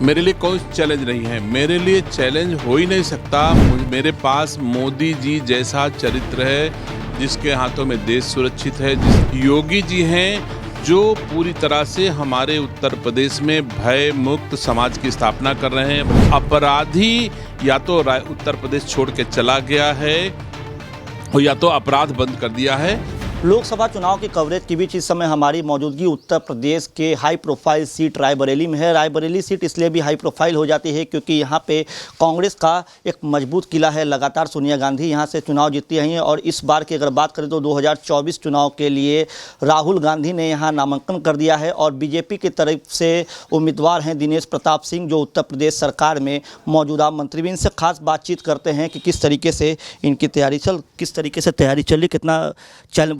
मेरे लिए कोई चैलेंज नहीं है। मेरे लिए चैलेंज हो ही नहीं सकता। मेरे पास मोदी जी जैसा चरित्र है जिसके हाथों में देश सुरक्षित है। योगी जी हैं जो पूरी तरह से हमारे उत्तर प्रदेश में भय मुक्त समाज की स्थापना कर रहे हैं। अपराधी या तो उत्तर प्रदेश छोड़ के चला गया है और या तो अपराध बंद कर दिया है। लोकसभा चुनाव की कवरेज के बीच इस समय हमारी मौजूदगी उत्तर प्रदेश के हाई प्रोफाइल सीट रायबरेली में है। रायबरेली सीट इसलिए भी हाई प्रोफाइल हो जाती है क्योंकि यहाँ पे कांग्रेस का एक मजबूत किला है। लगातार सोनिया गांधी यहाँ से चुनाव जीतती रही हैं और इस बार की अगर बात करें तो 2024 चुनाव के लिए राहुल गांधी ने यहाँ नामांकन कर दिया है और बीजेपी की तरफ से उम्मीदवार हैं दिनेश प्रताप सिंह, जो उत्तर प्रदेश सरकार में मौजूदा मंत्री भी। इनसे खास बातचीत करते हैं कि किस तरीके से इनकी तैयारी चल रही, कितना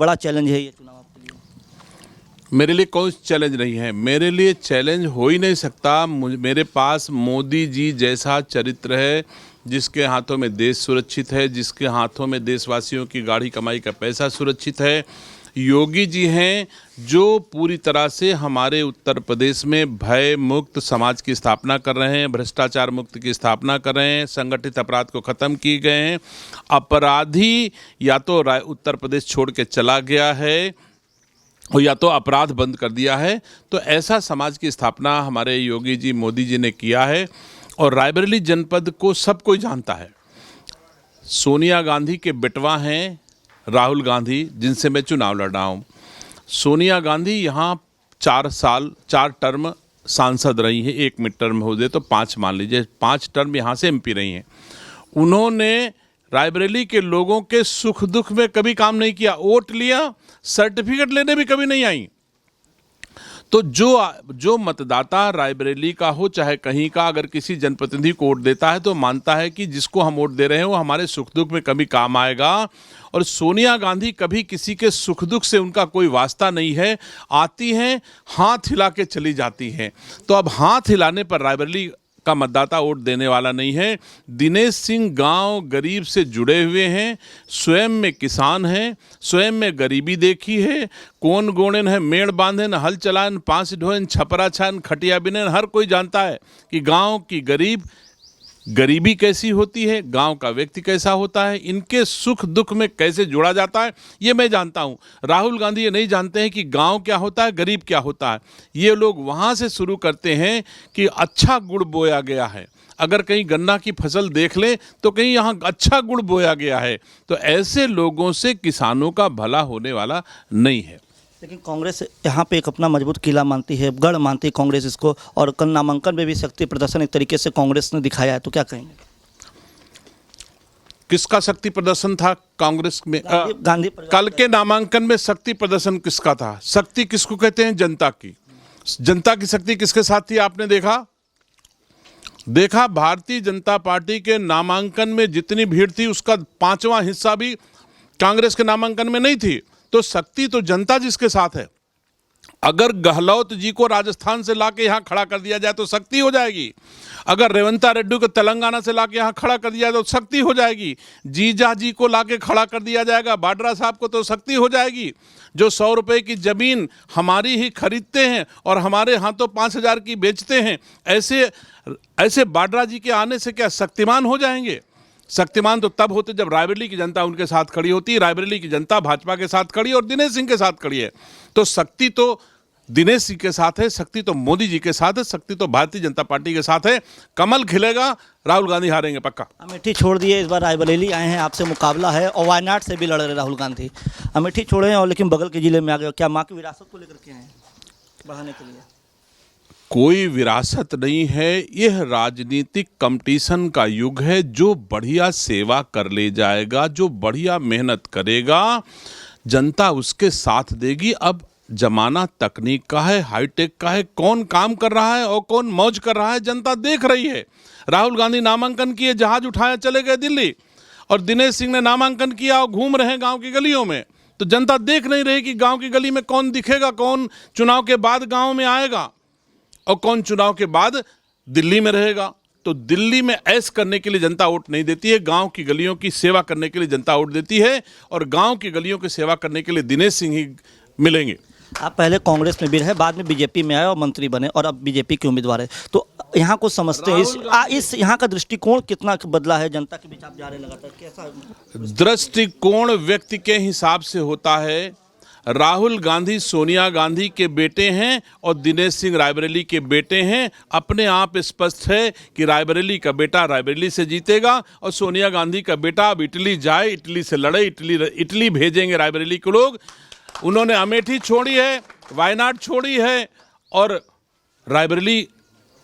बड़ा चैलेंज है ये चुनाव आपके लिए। मेरे लिए कोई चैलेंज नहीं है। मेरे लिए चैलेंज हो ही नहीं सकता। मेरे पास मोदी जी जैसा चरित्र है जिसके हाथों में देश सुरक्षित है, जिसके हाथों में देशवासियों की गाढ़ी कमाई का पैसा सुरक्षित है। योगी जी हैं जो पूरी तरह से हमारे उत्तर प्रदेश में भय मुक्त समाज की स्थापना कर रहे हैं, भ्रष्टाचार मुक्त की स्थापना कर रहे हैं, संगठित अपराध को ख़त्म किए गए हैं। अपराधी या तो उत्तर प्रदेश छोड़ के चला गया है और या तो अपराध बंद कर दिया है। तो ऐसा समाज की स्थापना हमारे योगी जी मोदी जी ने किया है और रायबरेली जनपद को सब कोई जानता है। सोनिया गांधी के बेटवा हैं राहुल गांधी, जिनसे मैं चुनाव लड़ रहा हूँ। सोनिया गांधी यहाँ 4 टर्म सांसद रही हैं। 1 मिड टर्म हो जाए तो 5 मान लीजिए, 5 टर्म यहाँ से एमपी रही हैं। उन्होंने रायबरेली के लोगों के सुख दुख में कभी काम नहीं किया। वोट लिया, सर्टिफिकेट लेने भी कभी नहीं आई। तो जो मतदाता रायबरेली का हो चाहे कहीं का, अगर किसी जनप्रतिनिधि को वोट देता है तो मानता है कि जिसको हम वोट दे रहे हैं वो हमारे सुख दुख में कभी काम आएगा। और सोनिया गांधी कभी किसी के सुख दुख से उनका कोई वास्ता नहीं है। आती हैं, हाथ हिला के चली जाती हैं। तो अब हाथ हिलाने पर रायबरेली का मतदाता वोट देने वाला नहीं है। दिनेश सिंह गांव गरीब से जुड़े हुए हैं, स्वयं में किसान हैं, स्वयं में गरीबी देखी है। कौन गोणेन है मेड़ बांधेन, हल चलान, पांच ढोएन, छपरा छान, खटिया बिनेन। हर कोई जानता है कि गांव की गरीबी कैसी होती है, गांव का व्यक्ति कैसा होता है, इनके सुख दुख में कैसे जुड़ा जाता है, ये मैं जानता हूं। राहुल गांधी ये नहीं जानते हैं कि गांव क्या होता है, गरीब क्या होता है। ये लोग वहां से शुरू करते हैं कि अच्छा गुड़ बोया गया है। अगर कहीं गन्ना की फसल देख लें तो कहीं यहाँ अच्छा गुड़ बोया गया है। तो ऐसे लोगों से किसानों का भला होने वाला नहीं है। लेकिन कांग्रेस यहाँ पे एक अपना मजबूत किला मानती है, गढ़ मानती है कांग्रेस इसको, और कल नामांकन में भी शक्ति प्रदर्शन एक तरीके से कांग्रेस ने दिखाया है। तो क्या कहेंगे? किसका शक्ति प्रदर्शन था कांग्रेस में? गांधी कल के नामांकन में शक्ति प्रदर्शन किसका था? शक्ति किसको कहते हैं? जनता की। जनता की शक्ति किसके साथ थी आपने देखा? भारतीय जनता पार्टी के नामांकन में जितनी भीड़ थी उसका 5वां हिस्सा भी कांग्रेस के नामांकन में नहीं थी। तो शक्ति तो जनता जिसके साथ है। अगर गहलोत जी को राजस्थान से लाके यहाँ खड़ा कर दिया जाए तो शक्ति हो जाएगी। अगर रेवंता रेड्डी को तेलंगाना से लाके यहाँ खड़ा कर दिया जाए तो शक्ति हो जाएगी। जीजा जी को लाके खड़ा कर दिया जाएगा, वाड्रा साहब को, तो शक्ति हो जाएगी। जो 100 रुपए की जमीन हमारी ही खरीदते हैं और हमारे हाथों 5,000 की बेचते हैं, ऐसे वाड्रा जी के आने से क्या शक्तिमान हो जाएंगे? शक्तिमान तो तब होते जब रायबरेली की जनता उनके साथ खड़ी होती। रायबरेली की जनता भाजपा के साथ खड़ी और दिनेश सिंह के साथ खड़ी है। तो शक्ति तो दिनेश सिंह के साथ है, शक्ति तो मोदी जी के साथ है, शक्ति तो भारतीय जनता पार्टी के साथ है। कमल खिलेगा, राहुल गांधी हारेंगे पक्का। अमेठी छोड़ दिए, इस बार रायबरेली आए हैं, आपसे मुकाबला है और वायनाड से भी लड़ रहे राहुल गांधी। अमेठी छोड़े हैं और लेकिन बगल के जिले में आ गए। क्या माँ की विरासत को लेकर के हैं बढ़ाने के लिए? कोई विरासत नहीं है। यह राजनीतिक कंपटीशन का युग है। जो बढ़िया सेवा कर ले जाएगा, जो बढ़िया मेहनत करेगा, जनता उसके साथ देगी। अब जमाना तकनीक का है, हाईटेक का है। कौन काम कर रहा है और कौन मौज कर रहा है, जनता देख रही है। राहुल गांधी नामांकन किए, जहाज उठाया, चले गए दिल्ली, और दिनेश सिंह ने नामांकन किया और घूम रहे हैं गांव की गलियों में। तो जनता देख नहीं रही कि गांव की गली में कौन दिखेगा, कौन चुनाव के बाद गांव में आएगा और कौन चुनाव के बाद दिल्ली में रहेगा। तो दिल्ली में ऐश करने के लिए जनता वोट नहीं देती है, गांव की गलियों की सेवा करने के लिए जनता वोट देती है। और गांव की गलियों की सेवा करने के लिए दिनेश सिंह ही मिलेंगे। आप पहले कांग्रेस में भी रहे, बाद में बीजेपी में आए और मंत्री बने और अब बीजेपी के उम्मीदवार है, तो यहाँ को समझते हैं इस यहाँ का दृष्टिकोण कितना बदला है जनता के बीच आप जा रहे हैं लगातार, कैसा दृष्टिकोण व्यक्ति के हिसाब से होता है। राहुल गांधी सोनिया गांधी के बेटे हैं और दिनेश सिंह रायबरेली के बेटे हैं। अपने आप स्पष्ट है कि रायबरेली का बेटा रायबरेली से जीतेगा और सोनिया गांधी का बेटा अब इटली जाए, इटली से लड़े, इटली भेजेंगे रायबरेली के लोग। उन्होंने अमेठी छोड़ी है, वायनाड छोड़ी है और रायबरेली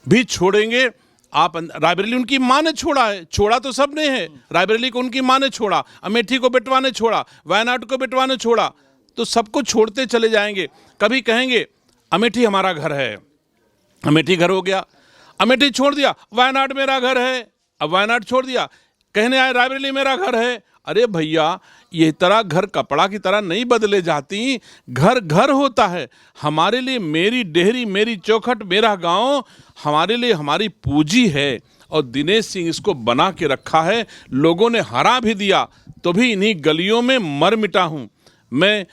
भी छोड़ेंगे। आप रायबरेली उनकी मां ने छोड़ा है, छोड़ा तो सबने है, रायबरेली को उनकी मां ने छोड़ा, अमेठी को बेटवा ने छोड़ा, वायनाड को बेटवा ने छोड़ा, तो सबको छोड़ते चले जाएंगे। कभी कहेंगे अमेठी हमारा घर है, अमेठी घर हो गया, अमेठी छोड़ दिया, वायनाड मेरा घर है, अब वायनाड छोड़ दिया, कहने आए रायबरेली मेरा घर है। अरे भैया, ये तरह घर कपड़ा की तरह नहीं बदले जाती, घर घर होता है। हमारे लिए मेरी डेहरी, मेरी चौखट, मेरा गांव हमारे लिए हमारी पूंजी है और दिनेश सिंह इसको बना के रखा है। लोगों ने हरा भी दिया तो भी इन्हीं गलियों में मर मिटा हूं मैं।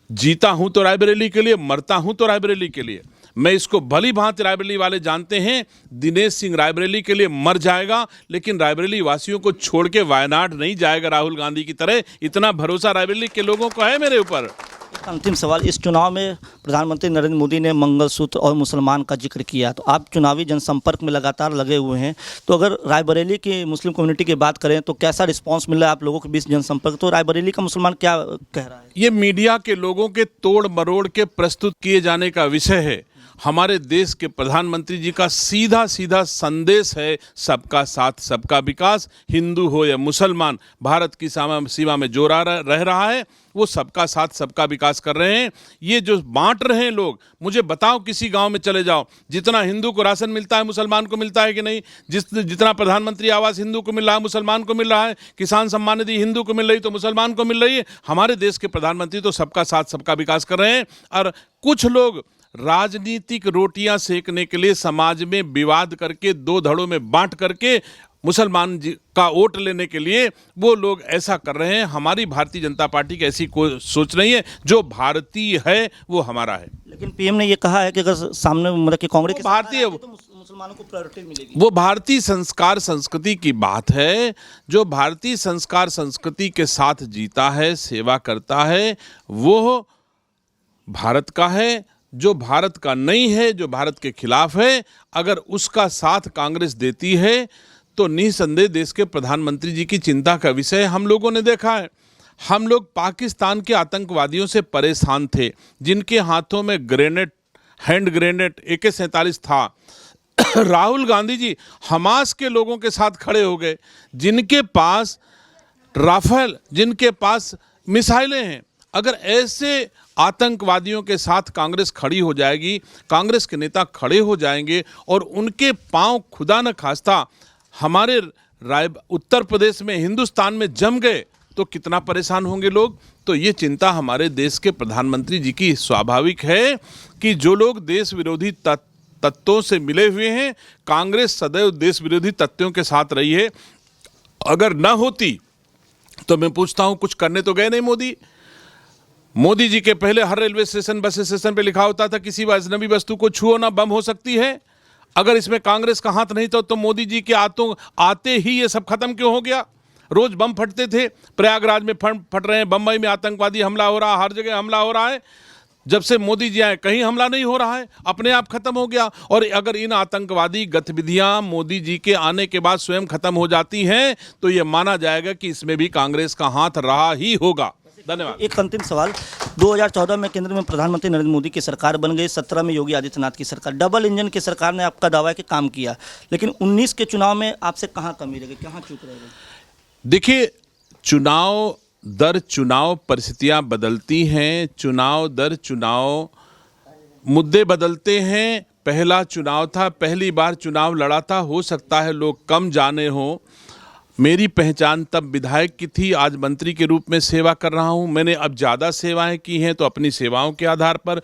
जीता हूं तो रायबरेली के लिए, मरता हूं तो रायबरेली के लिए। मैं इसको भली भांति रायबरेली वाले जानते हैं, दिनेश सिंह रायबरेली के लिए मर जाएगा, लेकिन रायबरेली वासियों को छोड़ के वायनाड नहीं जाएगा राहुल गांधी की तरह। इतना भरोसा रायबरेली के लोगों को है मेरे ऊपर। एक अंतिम सवाल, इस चुनाव में प्रधानमंत्री नरेंद्र मोदी ने मंगलसूत्र और मुसलमान का जिक्र किया, तो आप चुनावी जनसंपर्क में लगातार लगे हुए हैं, तो अगर रायबरेली की मुस्लिम कम्युनिटी की बात करें तो कैसा रिस्पांस मिल रहा है आप लोगों के बीच जनसंपर्क, तो रायबरेली का मुसलमान क्या कह रहा है? ये मीडिया के लोगों के तोड़ मरोड़ के प्रस्तुत किए जाने का विषय है। हमारे देश के प्रधानमंत्री जी का सीधा सीधा संदेश है, सबका साथ सबका विकास। हिंदू हो या मुसलमान, भारत की सीमा में जो रह रहा है वो सबका साथ सबका विकास कर रहे हैं। ये जो बांट रहे हैं लोग, मुझे बताओ किसी गांव में चले जाओ, जितना हिंदू को राशन मिलता है मुसलमान को मिलता है कि नहीं? जितना प्रधानमंत्री आवास हिंदू को मिल रहा है मुसलमान को मिल रहा है, किसान सम्मान निधि हिंदू को मिल रही तो मुसलमान को मिल रही है। हमारे देश के प्रधानमंत्री तो सबका साथ सबका विकास कर रहे हैं। और कुछ लोग राजनीतिक रोटियां सेकने के लिए समाज में विवाद करके, दो धड़ों में बांट करके मुसलमान जी का वोट लेने के लिए वो लोग ऐसा कर रहे हैं। हमारी भारतीय जनता पार्टी की ऐसी कोई सोच नहीं है। जो भारतीय है वो हमारा है। लेकिन पीएम ने ये कहा है कि अगर सामने मतलब कि कांग्रेस के भारतीय तो मुसलमानों को प्रायोरिटी मिलेगी। वो भारतीय संस्कार संस्कृति की बात है। जो भारतीय संस्कार संस्कृति के साथ जीता है, सेवा करता है, वो भारत का है। जो भारत का नहीं है, जो भारत के खिलाफ है, अगर उसका साथ कांग्रेस देती है तो निसंदेह देश के प्रधानमंत्री जी की चिंता का विषय हम लोगों ने देखा है। हम लोग पाकिस्तान के आतंकवादियों से परेशान थे, जिनके हाथों में ग्रेनेड, हैंड ग्रेनेड, AK-47 था। राहुल गांधी जी हमास के लोगों के साथ खड़े हो गए, जिनके पास राफेल, जिनके पास मिसाइलें हैं। अगर ऐसे आतंकवादियों के साथ कांग्रेस खड़ी हो जाएगी, कांग्रेस के नेता खड़े हो जाएंगे और उनके पांव खुदा न खास्ता हमारे उत्तर प्रदेश में, हिंदुस्तान में जम गए तो कितना परेशान होंगे लोग। तो ये चिंता हमारे देश के प्रधानमंत्री जी की स्वाभाविक है कि जो लोग देश विरोधी तत्वों से मिले हुए हैं, कांग्रेस सदैव देश विरोधी तत्वों के साथ रही है। अगर न होती तो मैं पूछता हूं, कुछ करने तो गए नहीं मोदी जी के पहले हर रेलवे स्टेशन, बस स्टेशन पे लिखा होता था किसी अजनबी वस्तु को छुओ ना, बम हो सकती है। अगर इसमें कांग्रेस का हाथ नहीं था तो मोदी जी के आते ही ये सब खत्म क्यों हो गया? रोज बम फटते थे, प्रयागराज में फट रहे हैं, बम्बई में आतंकवादी हमला हो रहा है, हर जगह हमला हो रहा है। जब से मोदी जी आए कहीं हमला नहीं हो रहा है, अपने आप खत्म हो गया। और अगर इन आतंकवादी गतिविधियां मोदी जी के आने के बाद स्वयं खत्म हो जाती हैं तो ये माना जाएगा कि इसमें भी कांग्रेस का हाथ रहा ही होगा। धन्यवाद। एक अंतिम सवाल, 2014 में केंद्र में प्रधानमंत्री नरेंद्र मोदी की सरकार बन गई, 17 में योगी आदित्यनाथ की सरकार, डबल इंजन की सरकार ने आपका दावा है कि काम किया, लेकिन 19 के चुनाव में आपसे कहाँ कमी रह गई, कहाँ चूक रह गई? देखिए, चुनाव दर चुनाव परिस्थितियां बदलती हैं, चुनाव दर चुनाव मुद्दे बदलते हैं। पहला चुनाव था, पहली बार चुनाव लड़ा था, हो सकता है लोग कम जाने हों। मेरी पहचान तब विधायक की थी, आज मंत्री के रूप में सेवा कर रहा हूं। मैंने अब ज़्यादा सेवाएं की हैं तो अपनी सेवाओं के आधार पर।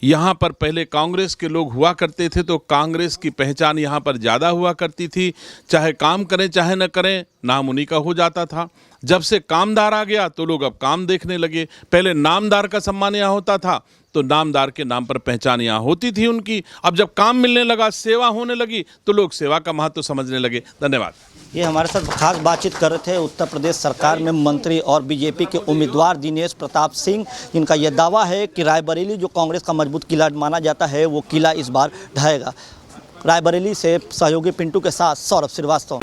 यहाँ पर पहले कांग्रेस के लोग हुआ करते थे तो कांग्रेस की पहचान यहाँ पर ज़्यादा हुआ करती थी। चाहे काम करें चाहे न करें, नाम उन्हीं का हो जाता था। जब से कामदार आ गया तो लोग अब काम देखने लगे। पहले नामदार का सम्मान यहाँ होता था तो नामदार के नाम पर पहचान यहाँ होती थी उनकी। अब जब काम मिलने लगा, सेवा होने लगी, तो लोग सेवा का महत्व समझने लगे। धन्यवाद। ये हमारे साथ खास बातचीत कर रहे थे उत्तर प्रदेश सरकार में मंत्री और बीजेपी के उम्मीदवार दिनेश प्रताप सिंह, जिनका यह दावा है कि रायबरेली जो कांग्रेस का मजबूत किला माना जाता है वो किला इस बार ढहेगा। रायबरेली से सहयोगी पिंटू के साथ सौरभ श्रीवास्तव।